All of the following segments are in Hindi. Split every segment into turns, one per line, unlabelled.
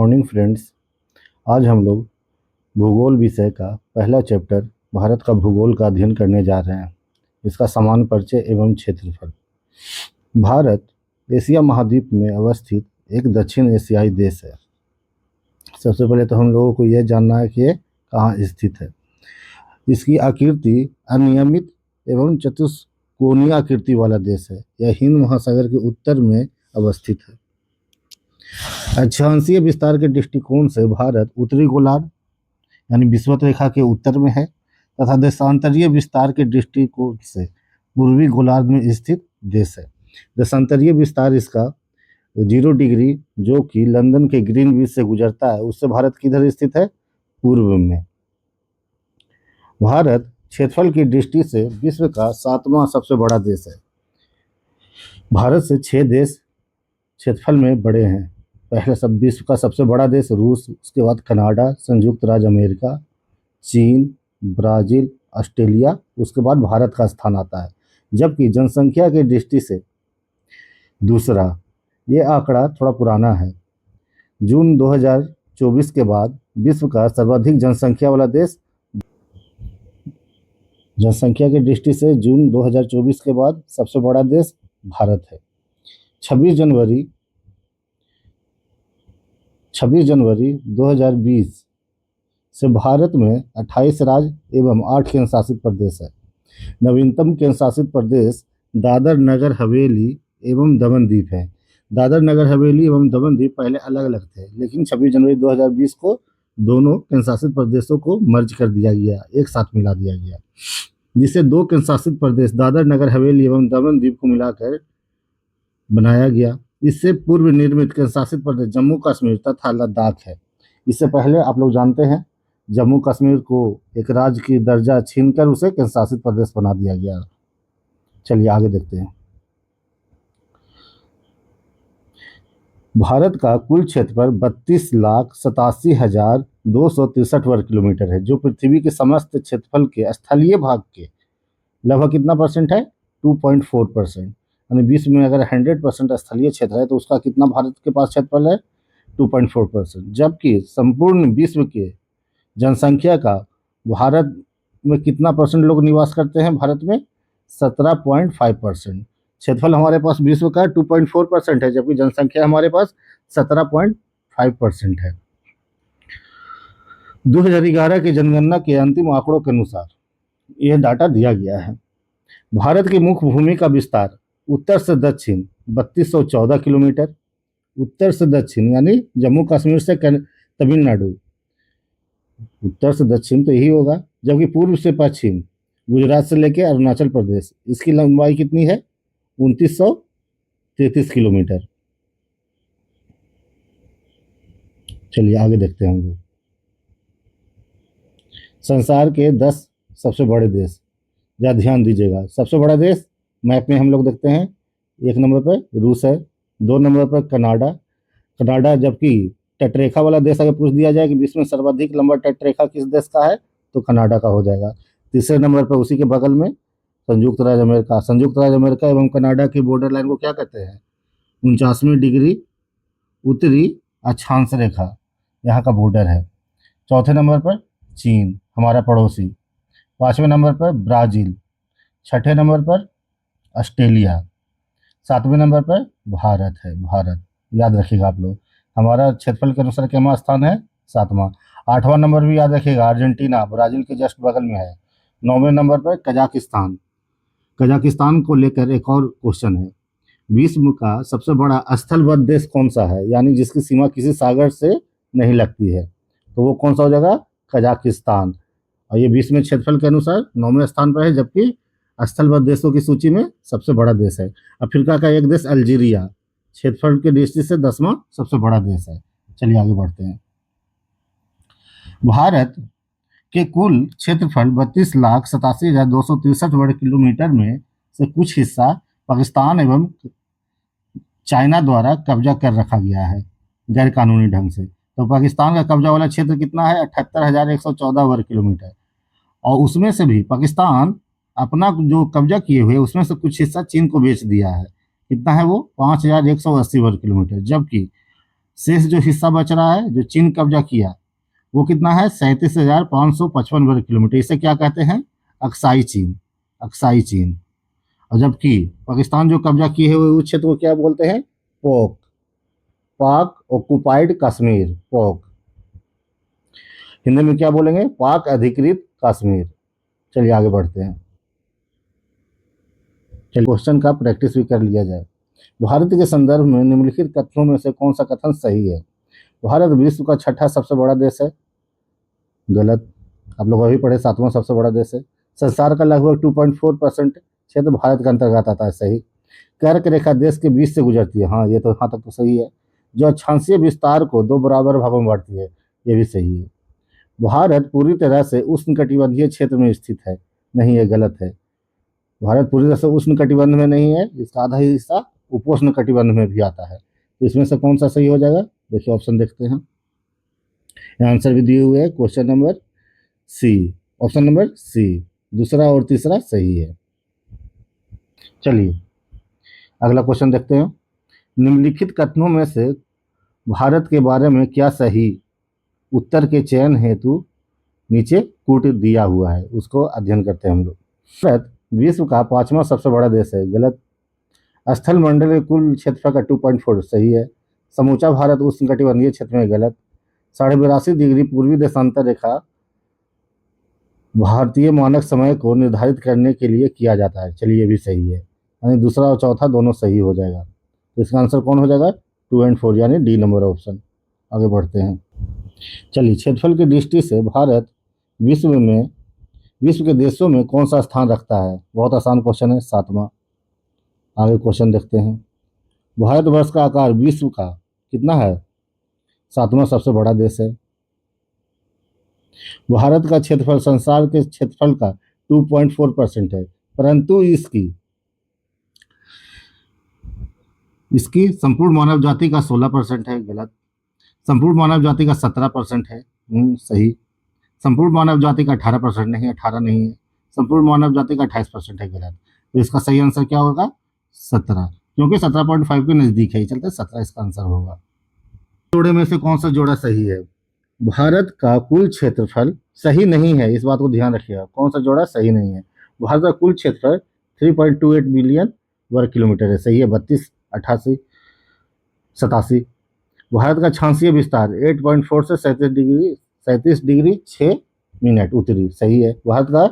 Morning friends. आज हम लोग भूगोल विषय का पहला चैप्टर भारत का भूगोल का अध्ययन करने जा रहे हैं। इसका सामान्य परिचय एवं क्षेत्रफल। भारत एशिया महाद्वीप में अवस्थित एक दक्षिण एशियाई देश है। सबसे पहले तो हम लोगों को यह जानना है कि ये कहाँ स्थित है। इसकी आकृति अनियमित एवं चतुष्कोणीय आकृति वाला देश है। यह हिंद महासागर के उत्तर में अवस्थित है। अक्षांशीय विस्तार के दृष्टिकोण से भारत उत्तरी गोलार्ध यानी विषुवत रेखा के उत्तर में है तथा देशांतरीय विस्तार के दृष्टिकोण से पूर्वी गोलार्ध में स्थित देश है। देशांतरीय विस्तार इसका 0 डिग्री जो कि लंदन के ग्रीनविच से गुजरता है, उससे भारत किधर स्थित है? पूर्व में। भारत क्षेत्रफल की दृष्टि से विश्व का 7वां सबसे बड़ा देश है। भारत से 6 देश क्षेत्रफल में बड़े हैं। पहले विश्व का सबसे बड़ा देश रूस, उसके बाद कनाडा, संयुक्त राज्य अमेरिका, चीन, ब्राज़ील, ऑस्ट्रेलिया, उसके बाद भारत का स्थान आता है। जबकि जनसंख्या की दृष्टि से दूसरा, ये आंकड़ा थोड़ा पुराना है। जून 2024 के बाद विश्व का सर्वाधिक जनसंख्या वाला देश, जनसंख्या की दृष्टि से जून 2024 के बाद सबसे बड़ा देश भारत है। 26 जनवरी 2020 से भारत में 28 राज्य एवं 8 केंद्र शासित प्रदेश है। नवीनतम केंद्र शासित प्रदेश दादर नगर हवेली एवं दमन द्वीप है। दादर नगर हवेली एवं दमन द्वीप पहले अलग अलग थे, लेकिन 26 जनवरी 2020 को दोनों केंद्र शासित प्रदेशों को मर्ज कर दिया गया, एक साथ मिला दिया गया, जिससे 2 केंद्र शासित प्रदेश दादर नगर हवेली एवं दमन द्वीप को मिलाकर बनाया गया। इससे पूर्व निर्मित केंद्र शासित प्रदेश जम्मू कश्मीर तथा लद्दाख है। इससे पहले आप लोग जानते हैं जम्मू कश्मीर को एक राज्य की दर्जा छीनकर उसे केंद्र शासित प्रदेश बना दिया गया। चलिए आगे देखते हैं। भारत का कुल क्षेत्रफल 32,87,263 वर्ग किलोमीटर है, जो पृथ्वी के समस्त क्षेत्रफल के स्थलीय भाग के लगभग कितना परसेंट है? 2.4%। यानी विश्व में अगर 100% स्थलीय क्षेत्र है तो उसका कितना भारत के पास क्षेत्रफल है? 2.4%। जबकि संपूर्ण विश्व के जनसंख्या का भारत में कितना परसेंट लोग निवास करते हैं? भारत में 17.5%। क्षेत्रफल हमारे पास विश्व का 2.4% है, जबकि जनसंख्या हमारे पास 17.5% है। 2011 की जनगणना के अंतिम आंकड़ों के अनुसार यह डाटा दिया गया है। भारत की मुख्य भूमि का विस्तार उत्तर से दक्षिण 3214 किलोमीटर, उत्तर से दक्षिण यानी जम्मू कश्मीर से तमिलनाडु, उत्तर से दक्षिण तो यही होगा, जबकि पूर्व से पश्चिम गुजरात से लेकर अरुणाचल प्रदेश, इसकी लंबाई कितनी है? 2933 किलोमीटर। चलिए आगे देखते हैं हम लोग। संसार के 10 सबसे बड़े देश, या ध्यान दीजिएगा, सबसे बड़ा देश मैप में हम लोग देखते हैं। 1 नंबर पर रूस है, 2 नंबर पर कनाडा, जबकि तटरेखा वाला देश अगर पूछ दिया जाए कि विश्व में सर्वाधिक लंबा तटरेखा किस देश का है तो कनाडा का हो जाएगा। तीसरे नंबर पर उसी के बगल में संयुक्त राज्य अमेरिका एवं कनाडा की बॉर्डर लाइन को क्या कहते हैं? 49वीं डिग्री उत्तरी अक्षांश रेखा यहाँ का बॉर्डर है। चौथे नंबर पर चीन, हमारा पड़ोसी। 5वें नंबर पर ब्राज़ील, 6ठे नंबर पर ऑस्ट्रेलिया, 7वें नंबर पर भारत है। भारत याद रखिएगा आप लोग, हमारा क्षेत्रफल के अनुसार क्या स्थान है? 7वां। 8वां नंबर भी याद रखिएगा, अर्जेंटीना ब्राज़ील के जस्ट बगल में है। 9वें नंबर पर कजाकिस्तान को लेकर एक और क्वेश्चन है। विश्व का सबसे बड़ा स्थलबद्ध देश कौन सा है, यानी जिसकी सीमा किसी सागर से नहीं लगती है, तो वो कौन सा हो जाएगा? कजाकिस्तान। और ये विश्व में क्षेत्रफल के अनुसार 9वें स्थान पर है, जबकि स्थलबद्ध देशों की सूची में सबसे बड़ा देश है। अफ्रीका का एक देश अल्जीरिया, क्षेत्रफल की दृष्टि से 10वां सबसे बड़ा देश है। चलिए आगे बढ़ते हैं। भारत के कुल क्षेत्रफल 32,87,263 वर्ग किलोमीटर में से कुछ हिस्सा पाकिस्तान एवं चाइना द्वारा कब्जा कर रखा गया है गैर कानूनी ढंग से। तो पाकिस्तान का कब्जा वाला क्षेत्र कितना है? 78,114 वर्ग किलोमीटर। और उसमें से भी पाकिस्तान अपना जो कब्जा किए हुए उसमें से कुछ हिस्सा चीन को बेच दिया है। कितना है वो? 5,180 वर्ग किलोमीटर। जबकि शेष जो हिस्सा बच रहा है, जो चीन कब्जा किया, वो कितना है? 37,555 वर्ग किलोमीटर। इसे क्या कहते हैं? अक्साई चीन, अक्साई चीन। और जबकि पाकिस्तान जो कब्जा किए हुए उस क्षेत्र को क्या बोलते हैं? पोक, पाक ऑक्युपाइड कश्मीर, पोक। हिंदी में क्या बोलेंगे? पाक अधिकृत कश्मीर। चलिए आगे बढ़ते हैं। चलिए क्वेश्चन का प्रैक्टिस भी कर लिया जाए। भारत के संदर्भ में निम्नलिखित कथनों में से कौन सा कथन सही है? भारत विश्व का छठा सबसे बड़ा देश है। गलत। आप लोग अभी पढ़े, सातवां सबसे बड़ा देश है। संसार का लगभग 2.4% क्षेत्र भारत के अंतर्गत आता है। सही। कर्क रेखा देश के बीच से गुजरती है। हाँ, ये तो यहाँ तक तो सही है। जो अक्षांशीय विस्तार को 2 बराबर भागों में बांटती है, ये भी सही है। भारत पूरी तरह से उष्णकटिबंधीय क्षेत्र में स्थित है। नहीं, ये गलत है। भारत पूरी तरह से उष्णकटिबंध में नहीं है, इसका आधा ही हिस्सा उपोष्ण कटिबंध में भी आता है। तो इसमें से कौन सा सही हो जाएगा? देखिए ऑप्शन देखते हैं। आंसर भी दिए हुए हैं। Question number C, option number C, दूसरा और तीसरा सही है। चलिए अगला क्वेश्चन देखते हैं। निम्नलिखित कथनों में से भारत के बारे में क्या सही? उत्तर के चयन हेतु नीचे कूट दिया हुआ है, उसको अध्ययन करते हैं हम लोग। भारत विश्व का 5वां सबसे बड़ा देश है। गलत। स्थल मंडल के कुल क्षेत्रफल का 2.4 सही है। समूचा भारत उष्णकटिबंधीय क्षेत्र में। गलत। 82.5 डिग्री पूर्वी देशांतर रेखा भारतीय मानक समय को निर्धारित करने के लिए किया जाता है। चलिए ये भी सही है, यानी दूसरा और चौथा दोनों सही हो जाएगा। तो इसका आंसर कौन हो जाएगा? 2 और 4, यानी डी नंबर ऑप्शन। आगे बढ़ते हैं। चलिए क्षेत्रफल की दृष्टि से भारत विश्व के देशों में कौन सा स्थान रखता है? बहुत आसान क्वेश्चन है, 7वां। आगे क्वेश्चन देखते हैं। भारतवर्ष का आकार विश्व का कितना है? 7वां सबसे बड़ा देश है। भारत का क्षेत्रफल संसार के क्षेत्रफल का 2.4% है, परंतु इसकी संपूर्ण मानव जाति का 16% है। गलत। संपूर्ण मानव जाति का 17% है। सही। संपूर्ण मानव जाति का 18% नहीं, 18 नहीं है। संपूर्ण मानव जाति का 28% है। गलत। तो इसका सही आंसर क्या होगा? 17, क्योंकि 17.5 के नजदीक है, चलते 17 इसका आंसर होगा। जोड़े में से कौन सा जोड़ा सही है? भारत का कुल क्षेत्रफल सही नहीं है, इस बात को ध्यान रखिएगा। कौन सा जोड़ा सही नहीं है? भारत का कुल क्षेत्रफल 3.28 मिलियन वर्ग किलोमीटर है। सही है। 32, 88, 87। भारत का अक्षांशीय विस्तार 8.4 से 37 डिग्री 6 मिनट उत्तरी। सही है। भारत का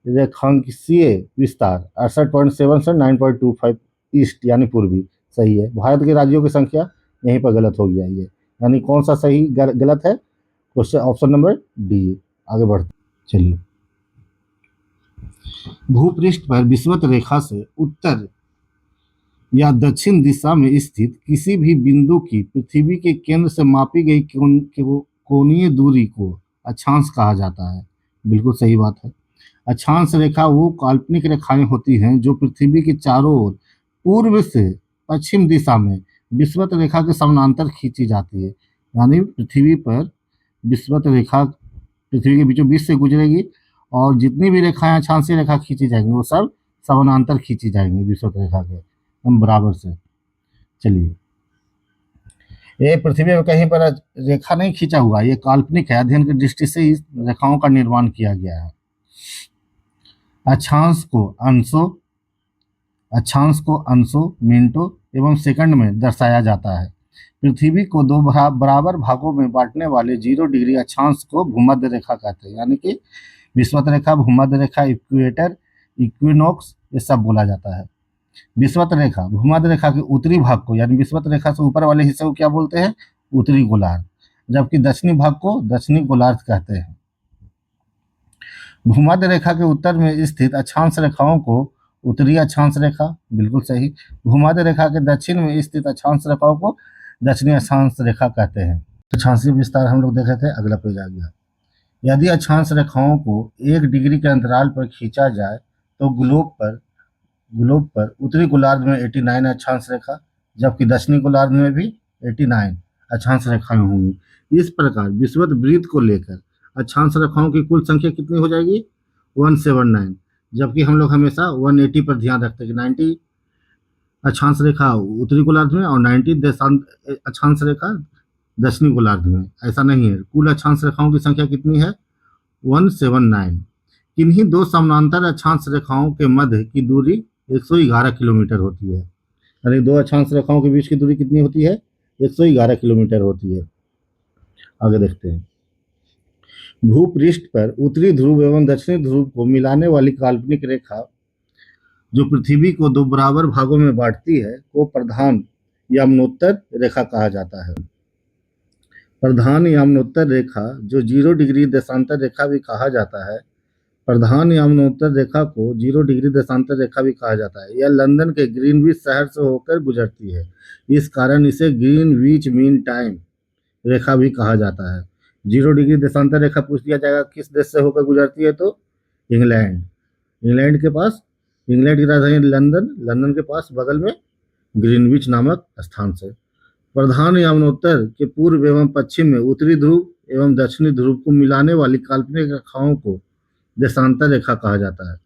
रेखांकीय विस्तार 68.7 से 9.25 ईस्ट यानी पूर्वी। सही है। भारत के राज्यों की संख्या, यहीं पर गलत हो गया ये, यानी कौन सा सही गलत है? Question option number D. आगे बढ़ते चलिए। भूपृष्ठ पर विषुवत रेखा से उत्तर या दक्षिण दिशा में स्थित किसी भी बिंदु की पृथ्वी के केंद्र से मापी गई कोणीय दूरी को अक्षांश कहा जाता है। बिल्कुल सही बात है। अक्षांश रेखा वो काल्पनिक रेखाएं होती हैं जो पृथ्वी के चारों ओर पूर्व से पश्चिम दिशा में विषुवत रेखा के समानांतर खींची जाती है। यानी पृथ्वी पर विषुवत रेखा पृथ्वी के बीचों बीच से गुजरेगी और जितनी भी रेखाएं अक्षांशीय रेखा खींची जाएंगी वो सब समानांतर खींची जाएंगी विषुवत रेखा के हम बराबर से। चलिए, ये पृथ्वी पर कहीं पर रेखा नहीं खींचा हुआ, ये काल्पनिक है। अध्ययन की दृष्टि से इस रेखाओं का निर्माण किया गया है। अक्षांश को अंशों, मिनटों एवं सेकंड में दर्शाया जाता है। पृथ्वी को 2 बराबर भागों में बांटने वाले 0 डिग्री अक्षांश को भूमध्य रेखा कहते हैं। यानी कि विषुवत रेखा, भूमध्य रेखा, इक्वेटर, इक्विनोक्स, ये सब बोला जाता है। विषुवत रेखा, भूमध्य रेखा के उत्तरी भाग को, यानी विषुवत रेखा से ऊपर वाले हिस्से को क्या बोलते हैं? उत्तरी गोलार्ध, जबकि दक्षिणी भाग को दक्षिणी गोलार्ध कहते हैं। भूमध्य रेखा के उत्तर में स्थित अक्षांश रेखाओं को उत्तरी अक्षांश रेखा, बिल्कुल सही। भूमध्य रेखा के दक्षिण में स्थित अक्षांश रेखाओं को दक्षिणी अक्षांश रेखा कहते हैं। अक्षांशीय विस्तार हम लोग देखे थे, अगला पेज आ गया। यदि अक्षांश रेखाओं को 1 डिग्री के अंतराल पर खींचा जाए तो ग्लोब पर उत्तरी गोलार्ध में 89 अक्षांश रेखा, जबकि दक्षिणी गोलार्ध में भी 89 अक्षांश रेखाएं होंगी। इस प्रकार विषुवत वृत्त को लेकर अक्षांश रेखाओं की कुल संख्या कितनी हो जाएगी? 179, जबकि हम लोग हमेशा 180 पर ध्यान रखते हैं कि 90 अक्षांश रेखा उत्तरी गोलार्ध में और 90 देशांत अक्षांश रेखा दक्षिणी गोलार्ध में, ऐसा नहीं है। कुल अक्षांश रेखाओं की संख्या कितनी है? 179। किन्हीं दो समानांतर अक्षांश रेखाओं के मध्य की दूरी 111 किलोमीटर होती है। यानी दो अक्षांश रेखाओं के बीच की दूरी कितनी होती है? 111 किलोमीटर होती है। आगे देखते हैं। भूपृष्ठ पर उत्तरी ध्रुव एवं दक्षिणी ध्रुव को मिलाने वाली काल्पनिक रेखा जो पृथ्वी को दो बराबर भागों में बांटती है को प्रधान यमनोत्तर रेखा कहा जाता है। प्रधान यमनोत्तर रेखा जो 0 डिग्री देशांतर रेखा भी कहा जाता है। प्रधान यमनोत्तर रेखा को 0 डिग्री देशांतर रेखा भी कहा जाता है। यह लंदन के ग्रीनविच शहर से होकर गुजरती है। इस कारण इसे ग्रीनविच मीन टाइम रेखा भी कहा जाता है। 0 डिग्री देशांतर रेखा पूछ दिया जाएगा किस देश से होकर गुजरती है, तो इंग्लैंड। इंग्लैंड के पास, इंग्लैंड की राजधानी लंदन, लंदन के पास बगल में ग्रीनविच नामक स्थान से। प्रधान यमनोत्तर के पूर्व एवं पश्चिम में उत्तरी ध्रुव एवं दक्षिणी ध्रुव को मिलाने वाली काल्पनिक रेखाओं को देशांतर रेखा कहा जाता है।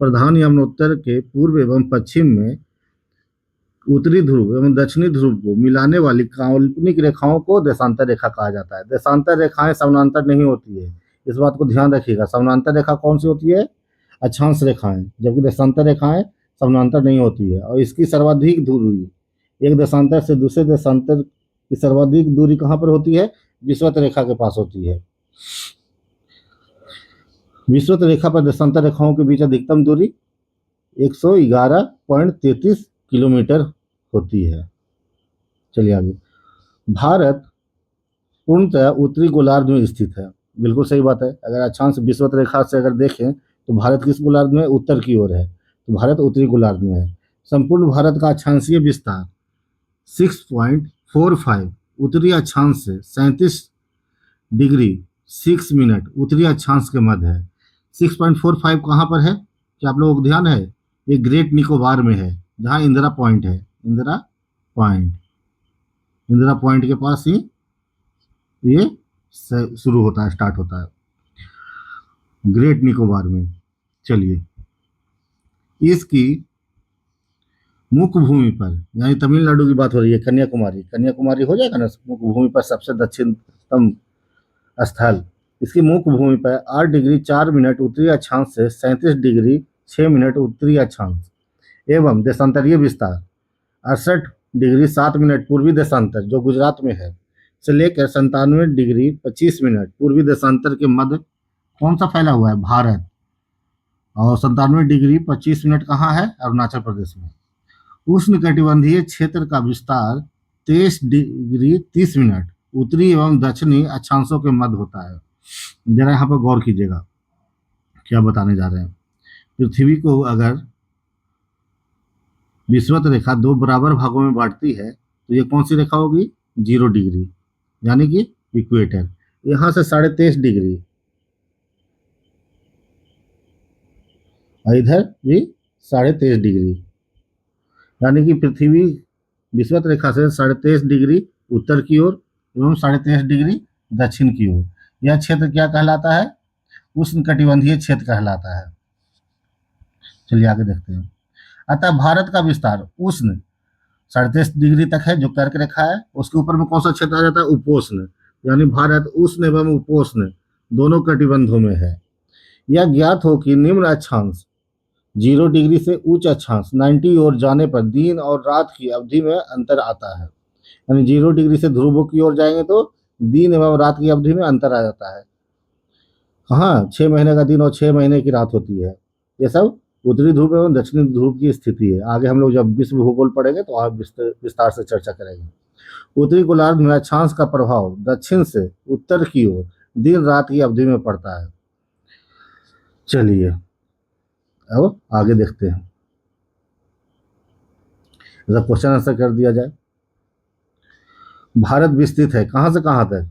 प्रधान यमनोत्तर के पूर्व एवं पश्चिम में उत्तरी ध्रुव एवं दक्षिणी ध्रुव को मिलाने वाली काल्पनिक रेखाओं को देशांतर रेखा कहा जाता है। देशांतर रेखाएं समानांतर नहीं होती है, इस बात को ध्यान रखिएगा। समानांतर रेखा कौन सी होती है? अक्षांश रेखाएं, जबकि देशांतर रेखाएं समानांतर नहीं होती है। और इसकी सर्वाधिक दूरी एक देशांतर से दूसरे देशांतर की सर्वाधिक दूरी कहाँ पर होती है? विषुवत रेखा के पास होती है। विषुवत रेखा पर देशांतर रेखाओं के बीच अधिकतम दूरी 111.33 किलोमीटर होती है। चलिए आगे। भारत पूर्णतः उत्तरी गोलार्ध में स्थित है। बिल्कुल सही बात है। अगर अक्षांश विषुवत रेखा से अगर देखें तो भारत किस गोलार्ध में? उत्तर की ओर है, तो भारत उत्तरी गोलार्ध में है। संपूर्ण भारत का अक्षांशीय विस्तार 6.45 उत्तरी अक्षांश से 37 डिग्री 6 मिनट उत्तरी अक्षांश के मध्य है। 6.45 कहाँ पर है? क्या आप लोगों को ध्यान है? ये ग्रेट निकोबार में है, जहाँ इंदिरा पॉइंट है। इंदिरा पॉइंट, इंदिरा पॉइंट के पास ही ये शुरू होता है, स्टार्ट होता है, ग्रेट निकोबार में। चलिए, इसकी मुख्य भूमि पर, यानी तमिलनाडु की बात हो रही है, कन्याकुमारी, कन्याकुमारी हो जाएगा ना मुख्य भूमि पर सबसे दक्षिणतम स्थल। इसकी मुख्य भूमि पर 8 डिग्री 4 मिनट उत्तरी अक्षांश से 37 डिग्री 6 मिनट उत्तरी अक्षांश एवं देशांतरीय विस्तार 68 डिग्री 7 मिनट पूर्वी देशांतर जो गुजरात में है से लेकर 97 डिग्री 25 मिनट पूर्वी देशांतर के मध्य कौन सा फैला हुआ है? भारत। और 97 डिग्री 25 मिनट कहाँ है? अरुणाचल प्रदेश में। उष्णकटिबंधीय क्षेत्र का विस्तार 23 डिग्री 30 मिनट उत्तरी एवं दक्षिणी अक्षांशों के मध्य होता है। जरा यहाँ पर गौर कीजिएगा क्या बताने जा रहे हैं। पृथ्वी को अगर विषुवत रेखा दो बराबर भागों में बांटती है तो ये कौन सी रेखा होगी? 0 डिग्री, यानी कि इक्वेटर। यहाँ से 23.5 डिग्री और इधर भी 23.5 डिग्री, यानी कि पृथ्वी विषुवत रेखा से 23.5 डिग्री उत्तर की ओर एवं 23.5 डिग्री दक्षिण की ओर। यह क्षेत्र क्या कहलाता है? उष्णकटिबंधीय क्षेत्र कहलाता है। चलिए आगे देखते हैं। अतः भारत का विस्तार उष्ण 23.5 डिग्री तक है जो कर्क रेखा है। उसके ऊपर में कौन सा क्षेत्र आ जाता है? उपोष्ण, यानी भारत उष्ण एवं उपोष्ण दोनों कटिबंधों में है। यह ज्ञात हो कि निम्न अक्षांश 0 डिग्री से उच्च अक्षांश 90 ओर जाने पर दिन और रात की अवधि में अंतर आता है। यानी 0 डिग्री से ध्रुवों की ओर जाएंगे तो दिन एवं रात की अवधि में अंतर आ जाता है। कहाँ? 6 महीने का दिन और 6 महीने की रात होती है। ये सब उत्तरी ध्रुव एवं दक्षिणी ध्रुव की स्थिति है। आगे हम लोग जब विश्व भूगोल पढ़ेंगे तो आप विस्तार से चर्चा करेंगे। उत्तरी गोलार्ध में अक्षांश का प्रभाव दक्षिण से उत्तर की ओर दिन रात की अवधि में पड़ता है। चलिए अब आगे देखते हैं, जब क्वेश्चन आंसर कर दिया जाए। भारत विस्तृत है कहाँ से कहाँ तक?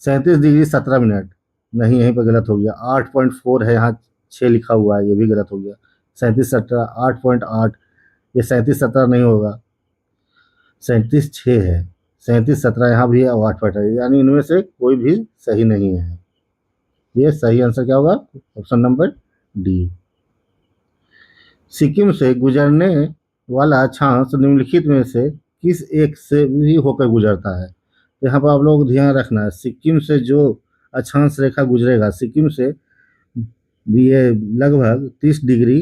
37 डिग्री 17 मिनट, नहीं यहीं पर गलत हो गया। 8.4 है, यहाँ 6 लिखा हुआ है, ये भी गलत हो गया। 37 17 8.8, ये 37 17 नहीं होगा, 37 6 है। 37 17 यहाँ भी है और 8.8, यानी इनमें से कोई भी सही नहीं है। ये सही आंसर क्या होगा? Option number D. सिक्किम से गुजरने वाला अक्षांश निम्नलिखित में से किस एक से भी होकर गुजरता है? तो यहाँ पर आप लोग को ध्यान रखना है, सिक्किम से जो अक्षांश रेखा गुजरेगा, सिक्किम से ये लगभग 30 डिग्री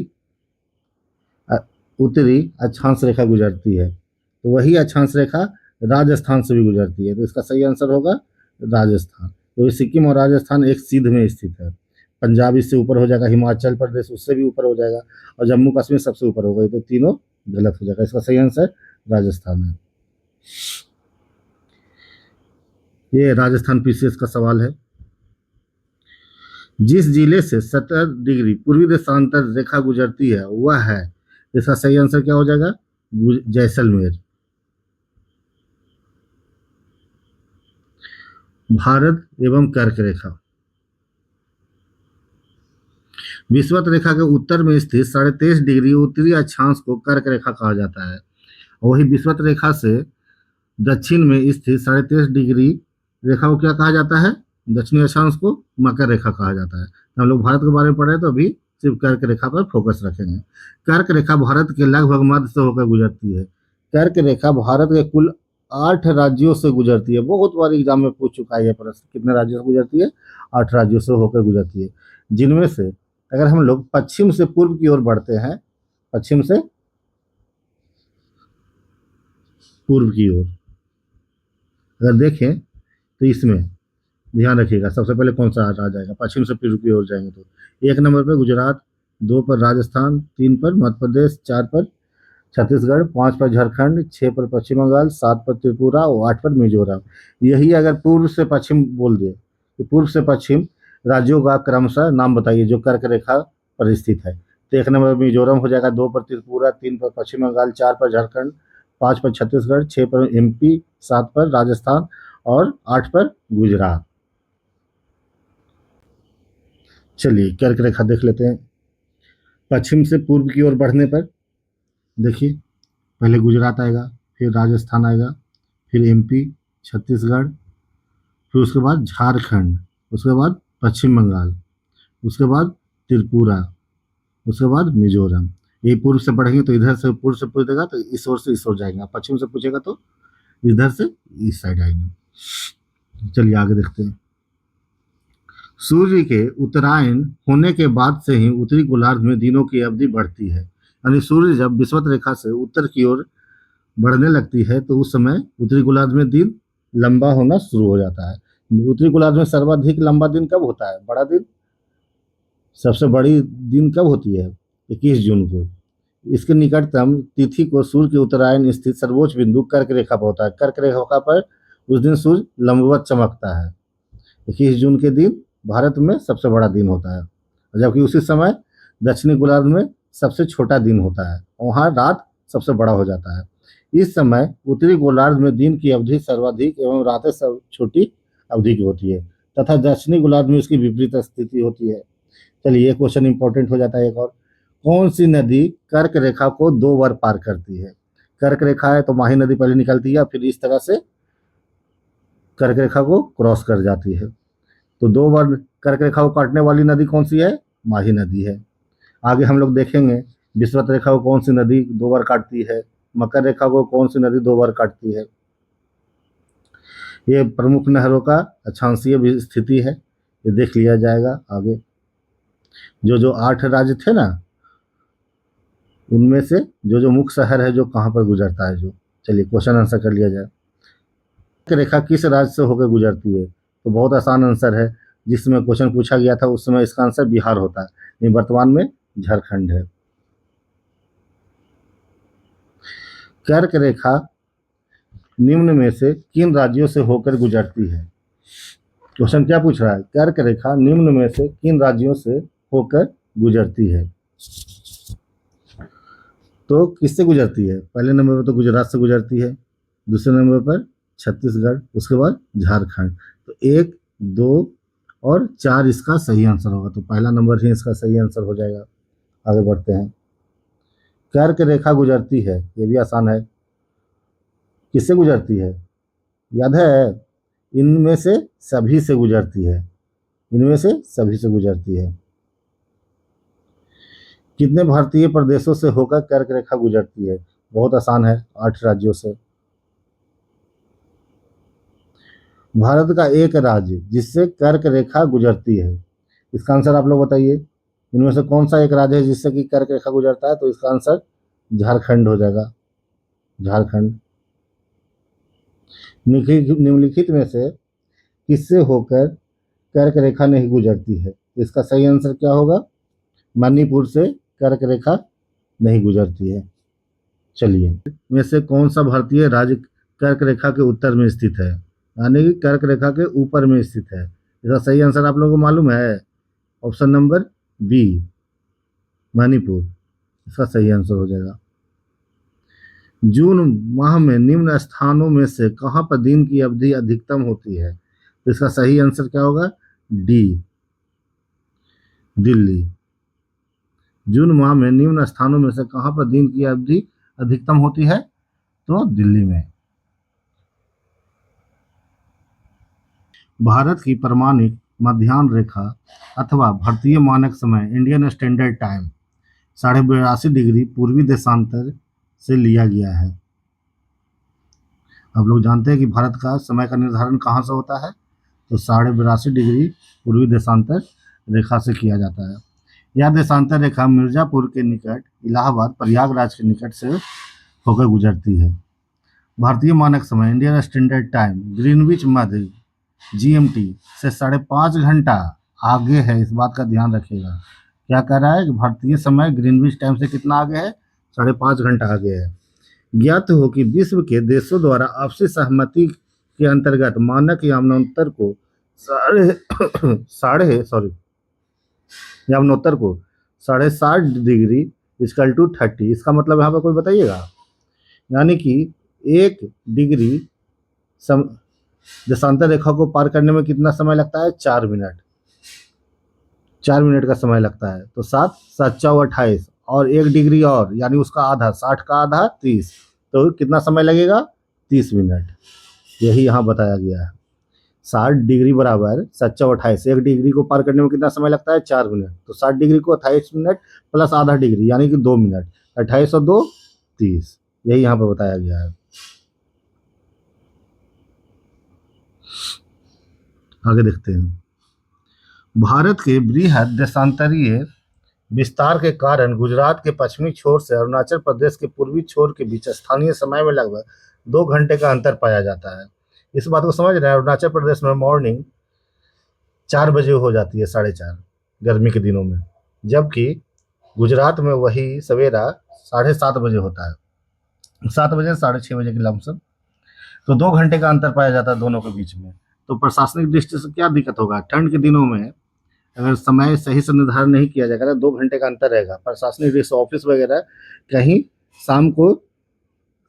अ, उत्तरी अक्षांश रेखा गुजरती है। तो वही अक्षांश रेखा राजस्थान से भी गुजरती है, तो इसका सही आंसर होगा राजस्थान। तो सिक्किम और राजस्थान एक सीध में स्थित है। पंजाब इससे ऊपर हो जाएगा, हिमाचल प्रदेश उससे भी ऊपर हो जाएगा, और जम्मू कश्मीर सबसे ऊपर होगा। तो तीनों गलत हो जाएगा, इसका सही आंसर राजस्थान है। ये राजस्थान पीसीएस का सवाल है। जिस जिले से 70 डिग्री पूर्वी देशांतर रेखा गुजरती है वह है, इसका सही आंसर क्या हो जाएगा? जैसलमेर। भारत एवं कर्क रेखा, विषुवत रेखा के उत्तर में स्थित 23.5 डिग्री उत्तरी अक्षांश को कर्क रेखा कहा जाता है। वही विषुवत रेखा से दक्षिण में स्थित 23.5 डिग्री रेखा को क्या कहा जाता है? दक्षिणी अक्षांश को मकर रेखा कहा जाता है। हम लोग भारत के बारे में पढ़ रहे हैं तो अभी सिर्फ कर्क रेखा पर फोकस रखेंगे। कर्क रेखा भारत के लगभग मध्य से होकर गुजरती है। कर्क रेखा भारत के कुल 8 राज्यों से गुजरती है। बहुत बार एग्जाम में पूछ चुका है यह प्रश्न, कितने राज्यों से गुजरती है? 8 राज्यों से होकर गुजरती है, जिनमें से अगर हम लोग पश्चिम से पूर्व की ओर बढ़ते हैं, पश्चिम से पूर्व की ओर अगर देखें तो इसमें ध्यान रखिएगा सबसे पहले कौन सा आ जाएगा। पश्चिम से पूर्व की ओर जाएंगे तो 1 नंबर पर गुजरात, 2 पर राजस्थान, 3 पर मध्य प्रदेश, 4 पर छत्तीसगढ़, 5 पर झारखंड, 6 पर पश्चिम बंगाल, 7 पर त्रिपुरा और 8 पर मिजोरम। यही अगर पूर्व से पश्चिम बोल दिए तो पूर्व से पश्चिम राज्यों का क्रमशः नाम बताइए जो कर्क रेखा पर स्थित है। तो 1 नंबर मिजोरम हो जाएगा, 2 पर त्रिपुरा, 3 पर पश्चिम बंगाल, 4 पर झारखंड, 5 पर छत्तीसगढ़, 6 पर एमपी, 7 पर राजस्थान और 8 पर गुजरात। चलिए कर्क रेखा देख लेते हैं। पश्चिम से पूर्व की ओर बढ़ने पर देखिए पहले गुजरात आएगा, फिर राजस्थान आएगा, फिर एमपी, छत्तीसगढ़, फिर उसके बाद झारखंड, उसके बाद पश्चिम बंगाल, उसके बाद त्रिपुरा, उसके बाद मिजोरम। ये पूर्व से बढ़ेंगे तो इधर से पूर्व से पूछेगा तो इस ओर से इस ओर जाएंगे, पश्चिम से पूछेगा तो इधर से इस साइड आएंगे। चलिए आगे देखते हैं। सूर्य के उत्तरायण होने के बाद से ही उत्तरी गोलार्ध में दिनों की अवधि बढ़ती है। यानी सूर्य जब विषुवत रेखा से उत्तर की ओर बढ़ने लगती है तो उस समय उत्तरी गोलार्ध में दिन लंबा होना शुरू हो जाता है। उत्तरी गोलार्ध में सर्वाधिक लंबा दिन कब होता है? बड़ा दिन, सबसे बड़ी दिन कब होती है? 21 जून को। इसके निकटतम तिथि को सूर्य के उत्तरायण स्थित सर्वोच्च बिंदु कर्क रेखा पर होता है। कर्क रेखा पर उस दिन सूर्य लंबवत चमकता है। 21 जून के दिन भारत में सबसे बड़ा दिन होता है, जबकि उसी समय दक्षिणी गोलार्ध में सबसे छोटा दिन होता है, वहाँ रात सबसे बड़ा हो जाता है। इस समय उत्तरी गोलार्ध में दिन की अवधि सर्वाधिक एवं रातें सब छोटी अवधि की होती है, तथा दक्षिणी गोलार्ध में उसकी विपरीत स्थिति होती है। चलिए ये क्वेश्चन इंपॉर्टेंट हो जाता है एक और। कौन सी नदी कर्क रेखा को 2 बार पार करती है? कर्क रेखा है तो माही नदी पहले निकलती है, फिर इस तरह से कर्क रेखा को क्रॉस कर जाती है। तो 2 बार कर्क रेखा को काटने वाली नदी कौन सी है? माही नदी है। आगे हम लोग देखेंगे विषुवत रेखा को कौन सी नदी 2 बार काटती है, मकर रेखा को कौन सी नदी 2 बार काटती है। ये प्रमुख नहरों का अक्षांशीय भी स्थिति है, ये देख लिया जाएगा आगे। जो 8 राज्य थे ना, उनमें से जो मुख्य शहर है जो कहाँ पर गुजरता है जो। चलिए क्वेश्चन आंसर कर लिया जाए। कर्क रेखा किस राज्य से होकर गुजरती है? तो बहुत आसान आंसर है, जिस समय क्वेश्चन पूछा गया था उस समय इसका आंसर बिहार होता है, लेकिन वर्तमान में झारखंड है। कर्क रेखा निम्न में से किन राज्यों से होकर गुजरती है? क्वेश्चन क्या पूछ रहा है? कर्क रेखा निम्न में से किन राज्यों से होकर गुजरती है? तो किससे गुजरती है? पहले नंबर पर तो गुजरात से गुजरती है, दूसरे नंबर पर छत्तीसगढ़, उसके बाद झारखंड। तो 1, 2 और 4 इसका सही आंसर होगा, तो पहला नंबर ही इसका सही आंसर हो जाएगा। आगे बढ़ते हैं। कर्क रेखा गुजरती है, ये भी आसान है, किससे गुजरती है? याद है, इनमें से सभी से गुजरती है, इनमें से सभी से गुजरती है। कितने भारतीय प्रदेशों से होकर कर्क रेखा गुजरती है? बहुत आसान है, 8 राज्यों से। भारत का एक राज्य जिससे कर्क रेखा गुजरती है, इसका आंसर आप लोग बताइए। इनमें से कौन सा एक राज्य है जिससे कि कर्क रेखा गुजरता है? तो इसका आंसर झारखंड हो जाएगा, झारखंड। निम्नलिखित में से किससे होकर कर्क रेखा नहीं गुजरती है? इसका सही आंसर क्या होगा? मणिपुर से कर्क रेखा नहीं गुजरती है। चलिए, में से कौन सा भारतीय राज्य कर्क रेखा के उत्तर में स्थित है, यानी कि कर्क रेखा के ऊपर में स्थित है? इसका सही आंसर आप लोगों को मालूम है? ऑप्शन नंबर बी, मणिपुर, इसका सही आंसर हो जाएगा। जून माह में निम्न स्थानों में से कहां पर दिन की अवधि अधिकतम होती है? तो इसका सही आंसर क्या होगा? डी, दिल्ली। जून माह में निम्न स्थानों में से कहां पर दिन की अवधि अधिकतम होती है? तो दिल्ली में। भारत की प्रमाणिक मध्याह्न रेखा अथवा भारतीय मानक समय इंडियन स्टैंडर्ड टाइम 82.5 डिग्री पूर्वी देशांतर से लिया गया है। आप लोग जानते हैं कि भारत का समय का निर्धारण कहाँ से होता है? तो 82.5 डिग्री पूर्वी देशांतर रेखा से किया जाता है। यह देशांतर रेखा मिर्जापुर के निकट इलाहाबाद प्रयागराज के निकट से होकर गुजरती है। भारतीय मानक समय इंडियन स्टैंडर्ड टाइम ग्रीनविच मध्य GMT से 5.5 घंटा आगे है, इस बात का ध्यान रखिएगा। क्या कह रहा है कि भारतीय समय ग्रीनविच टाइम से कितना आगे है? 5.5 घंटा आगे है। ज्ञात हो कि विश्व के देशों द्वारा आपसी सहमति के अंतर्गत मानक यामनोत्तर को यामनोत्तर को 60.5 डिग्री इक्वल टू 30, इसका मतलब यहाँ पर कोई बताइएगा? यानी कि 1 डिग्री देशांतर रेखा को पार करने में कितना समय लगता है? 4 मिनट। 4 मिनट का समय लगता है। तो 7 7 4 28 और 1 डिग्री और, यानी उसका आधा, 60 का आधा 30, तो कितना समय लगेगा? 30 मिनट। यही यहाँ बताया गया है। 60 डिग्री बराबर 7 4 28, 1 डिग्री को पार करने में कितना समय लगता है? 4 मिनट। तो 60 डिग्री को 28 मिनट प्लस आधा डिग्री यानी कि 2 मिनट, 28 और 2 30, यही यहाँ पर बताया गया है। आगे देखते हैं। भारत के बृहद देशांतरीय विस्तार के कारण गुजरात के पश्चिमी छोर से अरुणाचल प्रदेश के पूर्वी छोर के बीच स्थानीय समय में लगभग 2 घंटे का अंतर पाया जाता है। इस बात को समझ रहे हैं? अरुणाचल प्रदेश में मॉर्निंग 4 बजे हो जाती है, 4:30 गर्मी के दिनों में, जबकि गुजरात में वही सवेरा 7:30 बजे होता है, 7 बजे 6:30 बजे के लमसम। तो 2 घंटे का अंतर पाया जाता है दोनों के बीच में। तो प्रशासनिक दृष्टि से क्या दिक्कत होगा? ठंड के दिनों में अगर समय सही से निर्धारण नहीं किया जाएगा तो 2 घंटे का अंतर रहेगा। प्रशासनिक दृष्टि से ऑफिस वगैरह कहीं शाम को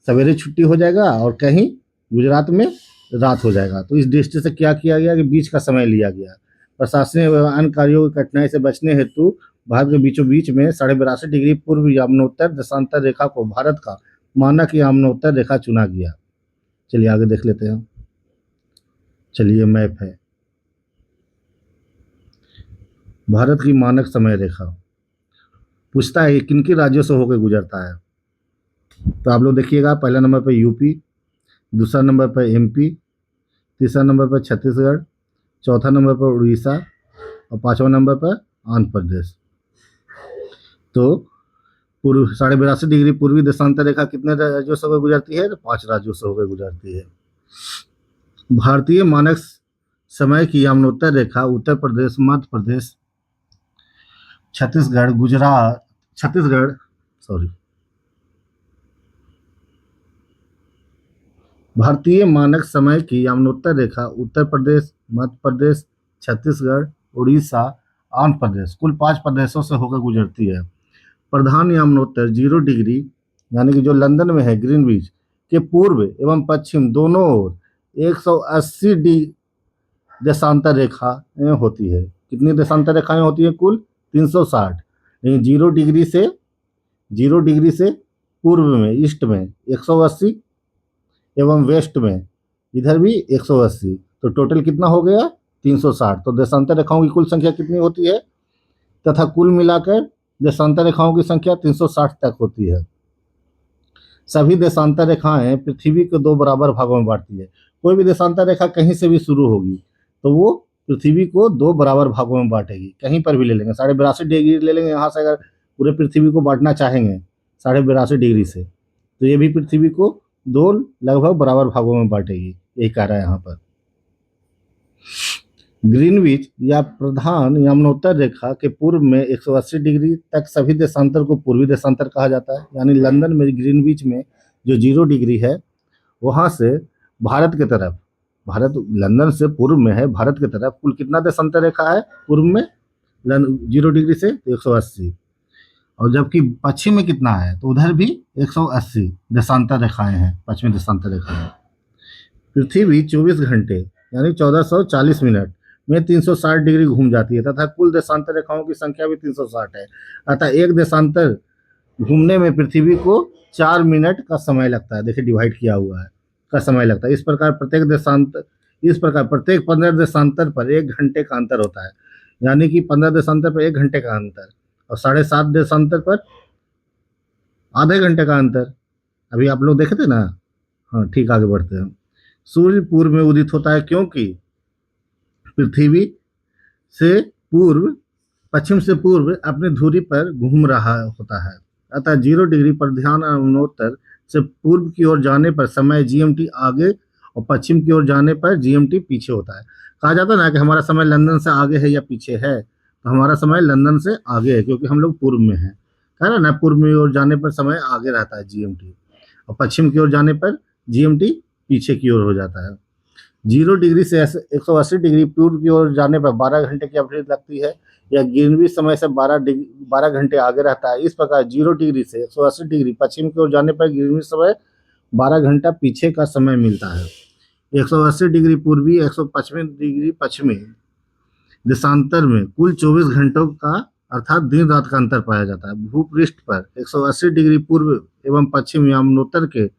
सवेरे छुट्टी हो जाएगा और कहीं गुजरात में रात हो जाएगा। तो इस दृष्टि से क्या किया गया कि बीच का समय लिया गया। प्रशासनिक एवं अन्य कार्यों की कठिनाई से बचने हेतु भारत के बीचों बीच में 82.5 डिग्री पूर्व यामनोत्तर देशांतर रेखा को भारत का मानक यामनोत्तर रेखा चुना गया। चलिए आगे देख लेते हैं। चलिए मैप है भारत की मानक समय रेखा। पूछता है किन किन राज्यों से होकर गुजरता है? तो आप लोग देखिएगा, पहला नंबर पर यूपी, दूसरा नंबर पर MP, तीसरा नंबर पर छत्तीसगढ़, चौथा नंबर पर उड़ीसा और 5वां नंबर पर आंध्र प्रदेश। तो पूर्व 82.5 डिग्री पूर्वी देशांतर रेखा कितने राज्यों से होकर गुजरती है? तो 5 राज्यों से होकर गुजरती है। भारतीय मानक समय की यामनोत्तर रेखा उत्तर प्रदेश, मध्य प्रदेश, भारतीय मानक समय की यामनोत्तर रेखा उत्तर प्रदेश, मध्य प्रदेश, छत्तीसगढ़, उड़ीसा, आंध्र प्रदेश, कुल 5 प्रदेशों से होकर गुजरती है। प्रधान यामनोत्तर 0 डिग्री यानी कि जो लंदन में है ग्रीनविच के पूर्व एवं पश्चिम दोनों ओर 180 देशांतर रेखाएं होती है। कितनी देशांतर रेखाएं होती है? कुल 360। लेकिन 0 डिग्री से पूर्व में ईस्ट में 180 एवं वेस्ट में इधर भी 180, तो टोटल कितना हो गया? 360। तो देशांतर रेखाओं की कुल संख्या कितनी होती है? तथा कुल मिलाकर देशांतर रेखाओं की संख्या 360 तक होती है। सभी देशांतर रेखाएं पृथ्वी को 2 बराबर भागों में बांटती है। कोई भी देशांतर रेखा कहीं से भी शुरू होगी तो वो पृथ्वी को दो बराबर भागों में बांटेगी। कहीं पर भी ले लेंगे, 82.5 डिग्री ले लेंगे यहाँ से, अगर पूरे पृथ्वी को बांटना चाहेंगे 82.5 डिग्री से, तो ये भी पृथ्वी को दो लगभग बराबर भागों में बांटेगी, यही कह रहा है यहाँ पर। ग्रीनविच या प्रधान यमुनोत्तर रेखा के पूर्व में 180 डिग्री तक सभी देशांतर को पूर्वी देशांतर कहा जाता है। यानी लंदन में ग्रीनविच में जो 0 डिग्री है, वहाँ से भारत की तरफ, भारत लंदन से पूर्व में है, भारत की तरफ कुल कितना देशांतर रेखा है पूर्व में 0 डिग्री से 180, और जबकि पश्चिम में कितना है तो उधर भी 180 देशांतर रेखाएं हैं, पश्चिमी देशांतर रेखाएं। पृथ्वी 24 घंटे यानी 1440 मिनट में 360 डिग्री घूम जाती है तथा कुल देशांतर रेखाओं की संख्या भी 360 है। अतः एक देशांतर घूमने में पृथ्वी को 4 मिनट का समय लगता है। देखिए डिवाइड किया हुआ है, का समय लगता है। इस प्रकार प्रत्येक 15 देशांतर पर 1 घंटे का अंतर होता है। यानी कि 15 देशांतर पर 1 घंटे का अंतर और 7.5 देशांतर पर आधे घंटे का अंतर। अभी आप लोग देखे थे ना। हाँ ठीक, आगे बढ़ते हैं। सूर्य पूर्व में उदित होता है क्योंकि पृथ्वी से पूर्व, पश्चिम से पूर्व अपनी धुरी पर घूम रहा होता है। अतः 0 डिग्री पर ध्यान यमुनोत्तर से पूर्व की ओर जाने पर समय GMT आगे और पश्चिम की ओर जाने पर GMT पीछे होता है। कहा जाता है ना कि हमारा समय लंदन से आगे है या पीछे है, तो हमारा समय लंदन से आगे है क्योंकि हम लोग पूर्व में हैं। कह रहा ना, पूर्व की ओर जाने पर समय आगे रहता है GMT, और पश्चिम की ओर जाने पर GMT पीछे की ओर हो जाता है। 0 डिग्री से 180 डिग्री पूर्व की ओर जाने पर 12 घंटे की अवधि लगती है। यह ग्रीनविच समय से 12 घंटे आगे रहता है। इस प्रकार 0 डिग्री से 180 डिग्री पश्चिम की ओर जाने पर ग्रीनविच समय 12 घंटा पीछे का समय मिलता है। 180 डिग्री पूर्वी 125 डिग्री पश्चिमी देशांतर में कुल 24 घंटों का अर्थात दिन रात का अंतर पाया जाता है। भूपृष्ठ पर 180 डिग्री पूर्व एवं पश्चिम यमुनोत्तर के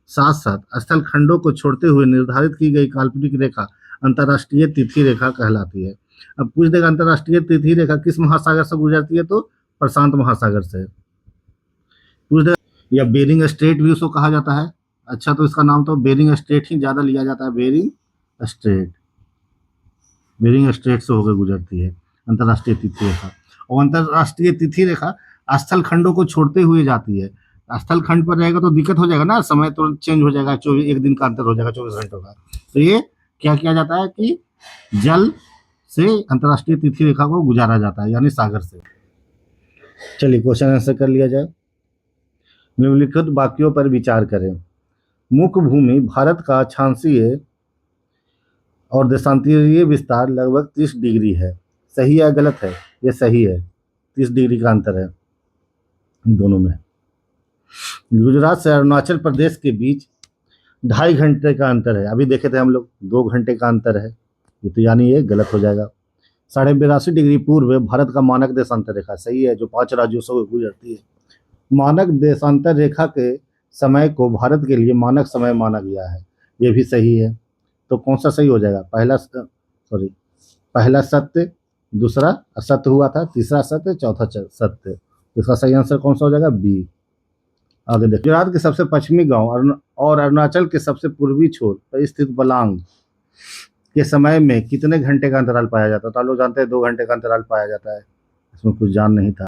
साथ साथ स्थल खंडों को छोड़ते हुए निर्धारित की गई काल्पनिक रेखा अंतर्राष्ट्रीय तिथि रेखा कहलाती है। अब पूछ देगा अंतर्राष्ट्रीय तिथि रेखा किस महासागर से गुजरती है, तो प्रशांत महासागर से। पूछ देगा, या बेरिंग स्ट्रेट भी उसको कहा जाता है। अच्छा, तो इसका नाम तो बेरिंग स्ट्रेट ही ज्यादा लिया जाता है। बेरिंग स्ट्रेट से होकर गुजरती है अंतर्राष्ट्रीय तिथि रेखा। और अंतर्राष्ट्रीय तिथि रेखा स्थल खंडों को छोड़ते हुए जाती है। स्थल खंड पर रहेगा तो दिक्कत हो जाएगा ना, समय तो चेंज हो जाएगा, 1 दिन का अंतर हो जाएगा 24 घंटों का। तो ये क्या किया जाता है कि जल से अंतर्राष्ट्रीय तिथि रेखा को गुजारा जाता है, यानी सागर से। चलिए क्वेश्चन आंसर कर लिया जाए। निम्नलिखित वाक्यों पर विचार करें। मुख्य भूमि भारत का अक्षांशीय और देशांतरीय विस्तार लगभग 30 डिग्री है। सही या गलत है? ये सही है, 30 डिग्री का अंतर है इन दोनों में। गुजरात से अरुणाचल प्रदेश के बीच 2.5 घंटे का अंतर है। अभी देखे थे हम लोग 2 घंटे का अंतर है, ये तो यानी ये गलत हो जाएगा। 82.5 डिग्री पूर्व भारत का मानक देशांतर रेखा सही है, जो 5 राज्यों से गुजरती है। मानक देशांतर रेखा के समय को भारत के लिए मानक समय माना गया है, ये भी सही है। तो कौन सा सही हो जाएगा? पहला सत्य, दूसरा असत्य हुआ था, तीसरा सत्य, चौथा सत्य। इसका सही आंसर कौन सा हो जाएगा? बी। आगे देखिए, गुजरात के सबसे पश्चिमी गांव और अरुणाचल के सबसे पूर्वी छोर पर स्थित बलांग के समय में कितने घंटे का अंतराल पाया जाता है? तो आप लोग जानते हैं 2 घंटे का अंतराल पाया जाता है, इसमें कुछ जान नहीं था।